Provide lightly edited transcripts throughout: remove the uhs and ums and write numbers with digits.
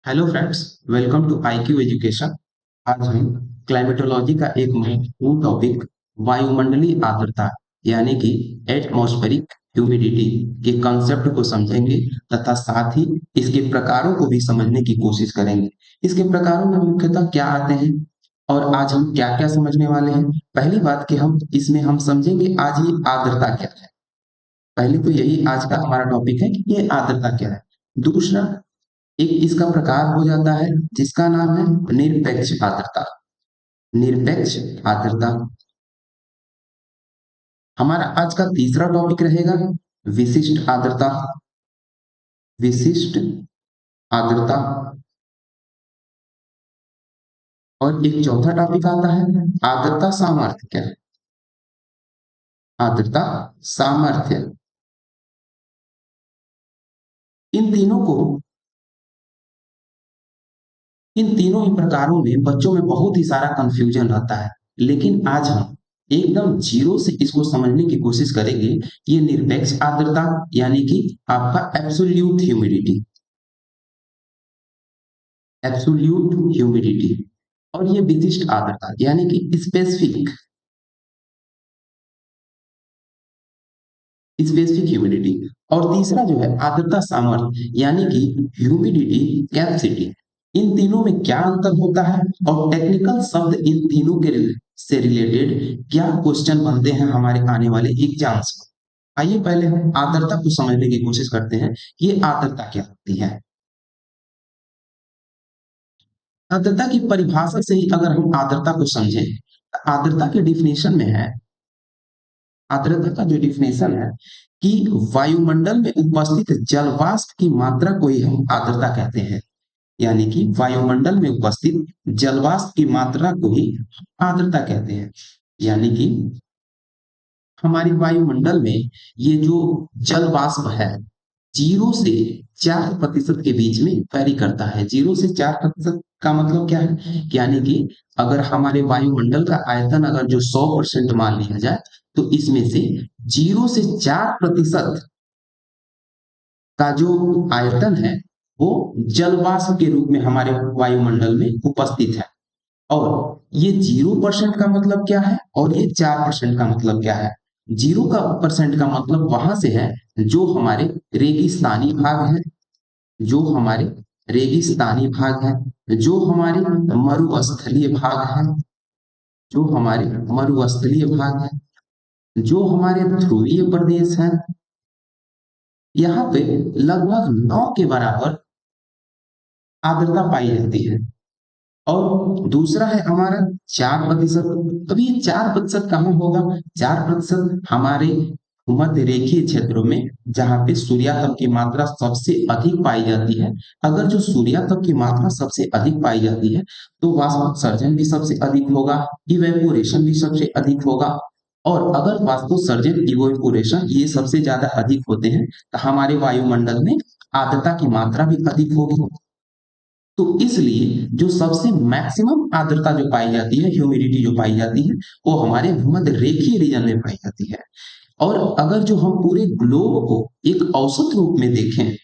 Hello friends, welcome to IQ education. आज हम climatology का एक महत्वपूर्ण टॉपिक वायुमंडलीय आर्द्रता यानी कि एटमॉस्फेरिक ह्यूमिडिटी के कंसेप्ट को समझेंगे तथा साथ ही इसके प्रकारों को भी समझने की कोशिश करेंगे। इसके प्रकारों में मुख्यतः क्या आते हैं और आज हम क्या-क्या समझने वाले हैं। पहली बात कि हम इसमें समझेंगे आज ये आर्द्रता क्या है। पहले तो यही आज का हमारा टॉपिक है कि ये आर्द्रता क्या है। दूसरा, एक इसका प्रकार हो जाता है जिसका नाम है निरपेक्ष आर्द्रता। निरपेक्ष आर्द्रता। हमारा आज का तीसरा टॉपिक रहेगा विशिष्ट आर्द्रता। विशिष्ट आर्द्रता। और एक चौथा टॉपिक आता है आर्द्रता सामर्थ्य। क्या है आर्द्रता सामर्थ्य? इन तीनों को इन तीनों ही प्रकारों में बच्चों में बहुत ही सारा कंफ्यूजन रहता है, लेकिन आज हम एकदम जीरो से इसको समझने की कोशिश करेंगे। ये निरपेक्ष आर्द्रता यानी कि आपका एब्सोल्यूट ह्यूमिडिटी, एब्सोल्यूट ह्यूमिडिटी। और ये विशिष्ट आर्द्रता यानी कि स्पेसिफिक स्पेसिफिक ह्यूमिडिटी। और तीसरा जो है आर्द्रता सामर्थ्य यानी कि ह्यूमिडिटी कैपेसिटी। इन तीनों में क्या अंतर होता है और टेक्निकल शब्द इन तीनों के से रिलेटेड क्या क्वेश्चन बनते हैं हमारे आने वाले एग्जाम्स में। आइए पहले हम आर्द्रता को समझने की कोशिश करते हैं कि ये आर्द्रता क्या होती है। आर्द्रता की परिभाषा से ही अगर हम आर्द्रता को समझें, आर्द्रता के डिफिनेशन में है, आर्द्रता का जो डिफिनेशन है कि वायुमंडल में उपस्थित जल वाष्प की मात्रा को ही हम आर्द्रता कहते हैं। यानी कि वायुमंडल में उपस्थित जल वाष्प की मात्रा को ही आर्द्रता कहते हैं। यानी कि हमारी वायुमंडल में ये जो जल वाष्प है 0 से 4% के बीच में वैरी करता है। 0 से 4% का मतलब क्या है, यानी कि अगर हमारे वायुमंडल का आयतन अगर जो 100% मान लिया जाए तो इसमें से 0 से 4% का जो आयतन है वो जलवाष्प के रूप में हमारे वायुमंडल में उपस्थित है। और ये 0% का मतलब क्या है और ये 4% का मतलब क्या है। 0% का मतलब वहां से है जो हमारे रेगिस्तानी भाग है, जो हमारे रेगिस्तानी भाग है, जो हमारे मरुस्थलीय भाग है, जो हमारे मरुस्थलीय भाग है, जो हमारे ध्रुवीय प्रदेश है। यहाँ पे लगभग 9 के बराबर आर्द्रता पाई जाती है। और दूसरा है हमारा 4%। अब ये 4% कहाँ होगा? 4% हमारे भूमध्य रेखीय क्षेत्रों में जहाँ पे सूर्यातप की मात्रा सबसे अधिक पाई जाती है। अगर जो सूर्यातप की मात्रा सबसे अधिक पाई जाती है तो वाष्पोत्सर्जन भी सबसे अधिक होगा, इवेपोरेशन भी सबसे अधिक होगा। और अगर वाष्पोत्सर्जन इवेपोरेशन ये सबसे ज्यादा अधिक होते हैं तो हमारे वायुमंडल में आर्द्रता की मात्रा भी अधिक होगी। तो इसलिए जो सबसे मैक्सिमम आर्द्रता जो पाई जाती है, ह्यूमिडिटी जो पाई जाती है, वो हमारे भूमध्य रेखीय रीजन में पाई जाती है। और अगर जो हम पूरे ग्लोब को एक औसत रूप में देखें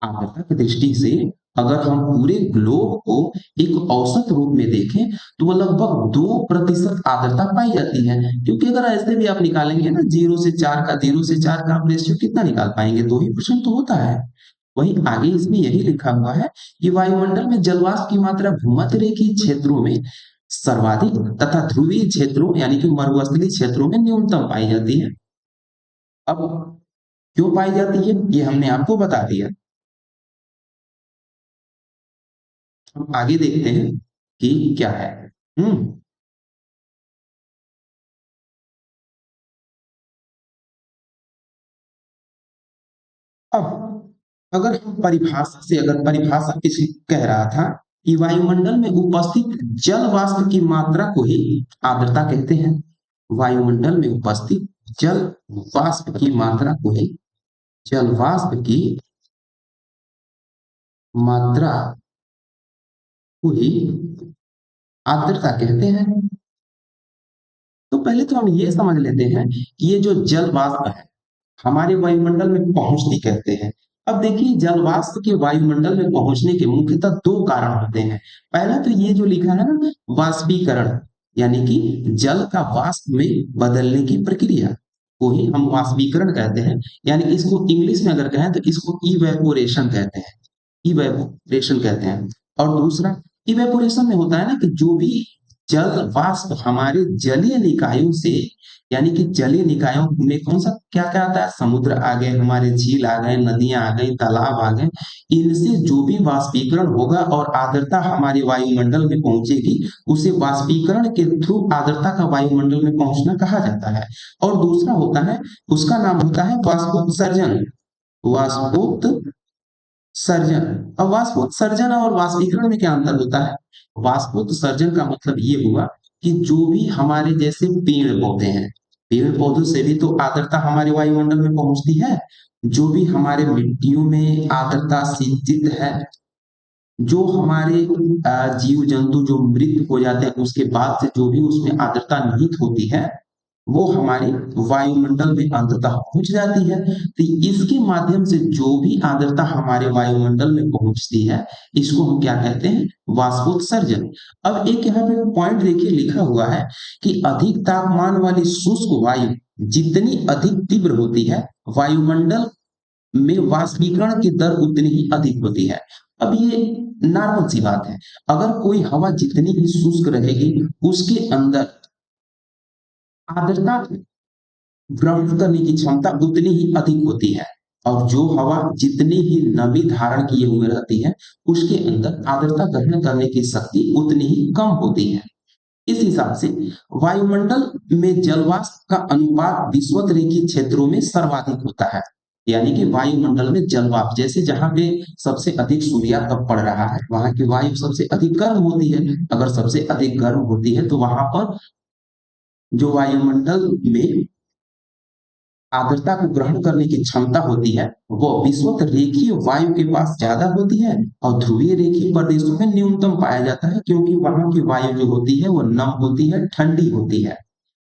आर्द्रता की दृष्टि से, अगर हम पूरे ग्लोब को एक औसत रूप में देखें तो वो लगभग 2% आर्द्रता पाई जाती है। क्योंकि अगर ऐसे भी आप निकालेंगे ना 0 से 4 का आप रेशियो कितना निकाल पाएंगे? 2% तो होता है। वहीं आगे इसमें यही लिखा हुआ है कि वायुमंडल में जलवाष्प की मात्रा भूमध्य रेखीय क्षेत्रों में सर्वाधिक तथा ध्रुवीय क्षेत्रों यानी कि मरुस्थलीय क्षेत्रों में न्यूनतम पाई जाती है। अब क्यों पाई जाती है ये हमने आपको बता दिया। हम आगे देखते हैं कि क्या है। हम्म अब अगर हम परिभाषा से, अगर परिभाषा किसी कह रहा था कि वायुमंडल में उपस्थित जल वाष्प की मात्रा को ही आर्द्रता कहते हैं। वायुमंडल में उपस्थित जल वाष्प की मात्रा को ही, जल वाष्प की मात्रा को ही आर्द्रता कहते हैं। तो पहले तो हम ये समझ लेते हैं कि ये जो जल वाष्प है हमारे वायुमंडल में पहुंचती कहते हैं। अब देखिए जल वाष्प के वायुमंडल में पहुंचने के मुख्यतः दो कारण होते हैं। पहला तो ये जो लिखा है ना, वाष्पीकरण, यानी कि जल का वाष्प में बदलने की प्रक्रिया को ही हम वाष्पीकरण कहते हैं। यानी कि इसको इंग्लिश में अगर कहें तो इसको इवेपोरेशन कहते हैं, इवेपोरेशन कहते हैं। और दूसरा, इवेपोरेशन में होता है ना कि जो भी जल वाष्प हमारे जलीय निकायों से, यानी कि जलीय निकायों में कौन सा क्या क्या आता है, समुद्र आ गए, हमारे झील आ गए, नदियां आ गई, तालाब आ गए, इनसे जो भी वाष्पीकरण होगा और आर्द्रता हमारे वायुमंडल में पहुंचेगी, उसे वाष्पीकरण के थ्रू आर्द्रता का वायुमंडल में पहुंचना कहा जाता है। और दूसरा होता है, उसका नाम होता है वाष्पोत्सर्जन। वाष्पोत्सर्जन। अब वाष्पोत्सर्जन और वाष्पीकरण में क्या अंतर होता है? वाष्पोत्सर्जन का मतलब ये हुआ कि जो भी हमारे जैसे पेड़ पौधे हैं, पेड़ पौधों से भी तो आर्द्रता हमारे वायुमंडल में पहुंचती है। जो भी हमारे मिट्टियों में आर्द्रता सिंचित है, जो हमारे जीव जंतु जो मृत हो जाते हैं उसके बाद से जो भी उसमें आर्द्रता निहित होती है, वो हमारे वायुमंडल में अंततः पहुंच जाती है। तो इसके माध्यम से जो भी आर्द्रता हमारे वायुमंडल में पहुंचती है, इसको हम क्या कहते हैं? वाष्पोत्सर्जन। अब एक यहाँ पे पॉइंट देखिए लिखा हुआ है कि अधिक तापमान वाली शुष्क वायु जितनी अधिक तीव्र होती है, वायुमंडल में वाष्पीकरण की दर उतनी ही अधिक होती है। अब ये नॉर्मल सी बात है, अगर कोई हवा जितनी ही शुष्क रहेगी, उसके अंदर आर्द्रता ग्रहण करने की क्षमता उतनी ही अधिक होती है। और जो हवा जितनी ही नमी धारण किए हुए रहती है, उसके अंदर आर्द्रता ग्रहण करने की शक्ति उतनी ही कम होती है। इस हिसाब से वायुमंडल में जलवाष्प का अनुपात विषुवत रेखीय क्षेत्रों में सर्वाधिक होता है। यानी कि वायुमंडल में जलवाष्प, जैसे जहां पे सबसे अधिक सूर्यातप पड़ रहा है, वहां की वायु सबसे अधिक गर्म होती है। अगर सबसे अधिक गर्म होती है तो वहां पर जो वायुमंडल में आर्द्रता को ग्रहण करने की क्षमता होती है, वो विषुवत रेखीय वायु के पास ज्यादा होती है और ध्रुवीय रेखीय प्रदेशों में न्यूनतम पाया जाता है, क्योंकि वहां की वायु जो होती है वो नम होती है, ठंडी होती है,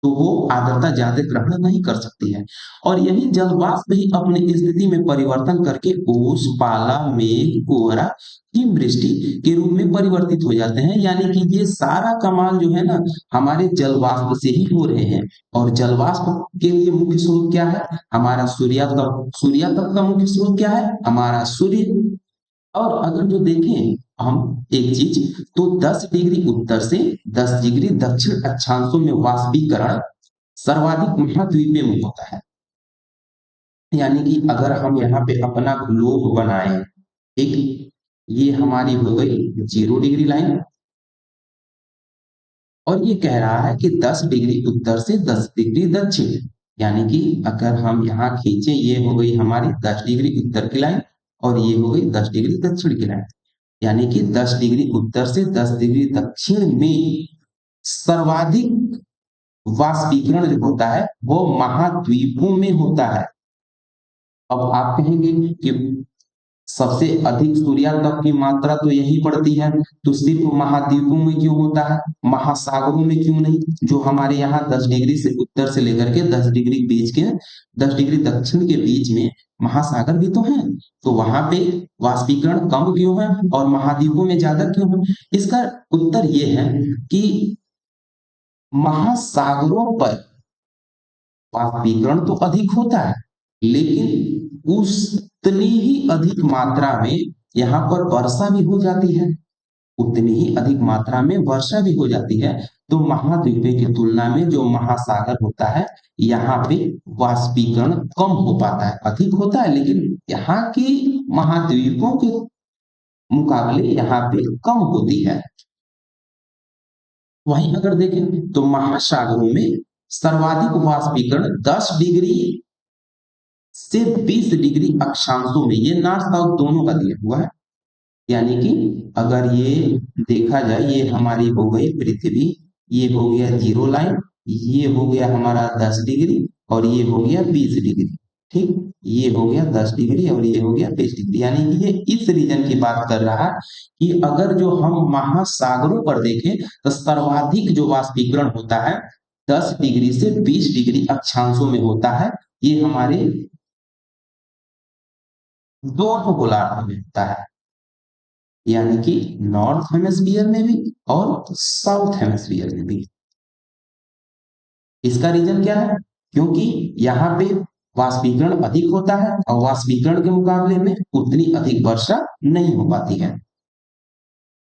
तो वो आर्द्रता ज्यादा ग्रहण नहीं कर सकती है। और यही जल वाष्प ही अपनी स्थिति में परिवर्तन करके ओस, पाला, मेघ, कोहरा, हिमवृष्टि के रूप में परिवर्तित हो जाते हैं। यानी कि ये सारा कमाल जो है ना, हमारे जल वाष्प से ही हो रहे हैं। और जल वाष्प के लिए मुख्य स्रोत क्या है? हमारा सूर्यातप। सूर्यातप का मुख्य स्रोत क्या है? हमारा सूर्य। और अगर जो देखें हम एक चीज, तो 10 डिग्री उत्तर से 10 डिग्री दक्षिण अक्षांशों में वाष्पीकरण सर्वाधिक महाद्वीपीय में होता है। यानी कि अगर हम यहाँ पे अपना ग्लोब बनाए, ठीक, ये हमारी हो गई 0 डिग्री लाइन, और ये कह रहा है कि 10 डिग्री उत्तर से 10 डिग्री दक्षिण। यानी कि अगर हम यहाँ खींचे, ये हो गई हमारी 10 डिग्री उत्तर की लाइन और ये हो गई 10 डिग्री दक्षिण की लाइन। यानी कि 10 डिग्री उत्तर से 10 डिग्री दक्षिण में सर्वाधिक वाष्पीकरण जो होता है वो महाद्वीपों में होता है। अब आप कहेंगे कि सबसे अधिक सूर्यातप की मात्रा तो यही पड़ती है, तो सिर्फ महाद्वीपों में क्यों होता है, महासागरों में क्यों नहीं? जो हमारे यहाँ 10 डिग्री से उत्तर से लेकर के 10 डिग्री बीच के 10 डिग्री दक्षिण के बीच में महासागर भी तो हैं, तो वहां पे वाष्पीकरण कम क्यों है और महाद्वीपों में ज्यादा क्यों है? इसका उत्तर ये है कि महासागरों पर वाष्पीकरण तो अधिक होता है, लेकिन उतनी ही अधिक मात्रा में यहाँ पर वर्षा भी हो जाती है, उतनी ही अधिक मात्रा में वर्षा भी हो जाती है। तो महाद्वीपों की तुलना में जो महासागर होता है, यहाँ पे वाष्पीकरण कम हो पाता है, अधिक होता है, लेकिन यहाँ की महाद्वीपों के मुकाबले यहाँ पे कम होती है। वहीं अगर देखें तो महासागरों में सर्वाधिक वाष्पीकरण 10 डिग्री से 20 डिग्री अक्षांशों में, ये नॉर्थ साउथ दोनों का दिया हुआ है। यानी कि अगर ये देखा जाए, ये हमारी हो गई पृथ्वी, ये हो गया 0 लाइन, ये हो गया हमारा 10 डिग्री और ये हो गया 20 डिग्री, ठीक, ये हो गया 10 डिग्री और ये हो गया 20 डिग्री। यानी कि ये इस रीजन की बात कर रहा है कि अगर जो हम महासागरों पर देखें तो सर्वाधिक जो वाष्पीकरण होता है 10 डिग्री से 20 डिग्री अक्षांशों में होता है। ये हमारे दोनों गोलार्ध में होता है, यानी कि नॉर्थ हेमिस्फीयर में भी और साउथ हेमिस्फीयर में भी। इसका रीजन क्या है? क्योंकि यहाँ पे वाष्पीकरण अधिक होता है और वाष्पीकरण के मुकाबले में उतनी अधिक वर्षा नहीं हो पाती है।